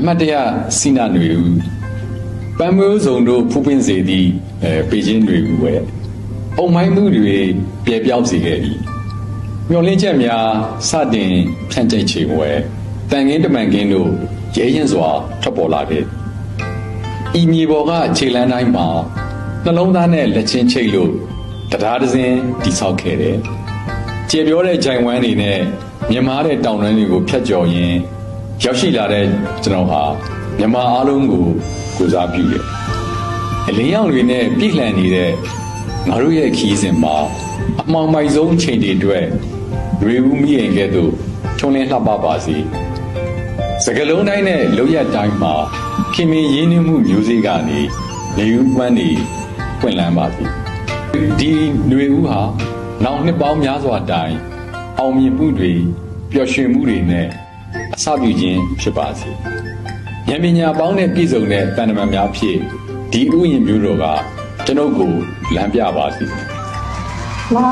အမတ်တရစီနာတွေပန်းမျိုးစုံတို့ဖူးပင်းစေသည့်ပေချင်းတွေဝဲအုံမိုင်းမှုတွေပြဲပြောက်စေခဲ့သည်မျောလင်းချက်များစတင်ဖြန့်ကျက်ချိန်ဝဲတန်ခင်းတမန်ခင်းတို့ရဲရင်စွာထွက်ပေါ်လာခဲ့ဤမြေပေါ်ကခြေလမ်းတိုင်းမှာနှလုံးသားနဲ့လက်ချင်းချိတ်လို့တရားတစ်စင်းတိဆောက်ခဲ့တယ်ကျေပြောတဲ့ဂျိုင်ဝမ်းတွေနဲ့မြမားတဲ့တောင်တန်းတွေကိုဖျက်ကျော်ရင်းရောက်ရှိလာတဲ့ကျွန်တော်ဟာမြန်မာအားလုံးကိုကိုးစားပြုတယ်အလင်းရောင်တွေနဲ့ပြည့်လှန်နေတဲ့ငါတို့ရဲ့ခီးစဉ်မှာအမှောင်မိုက်ဆုံးချိန်တွေအတွက်ရေဦးမိရင်ကဲ့သို့ထုံးလင်းလှပပါစေစကလုံးတိုင်းနဲ့လောက်ရတိုင်းမှာခင်မင်းရင်းနှီးမှုမျိုးစေ့ကနေနေဦးပန်းနေပွင့်လန်းပါစေဒီຫນွေဦးဟာနောက်နှစ်ပေါင်းများစွာတိုင်အောင်မြင်မှုတွေပျော်ရွှင်မှုတွေနဲ့အစပြုခြင်းဖြစ်ပါစေဉာဏ်ပညာပေါင်းနဲ့ပြည့်စုံတဲ့တန်တမန်များဖြင့်ဒီဥယျာဉ်မျိုးတော်ကကျွန်ုပ်ကိုလမ်းပြပါစေ哇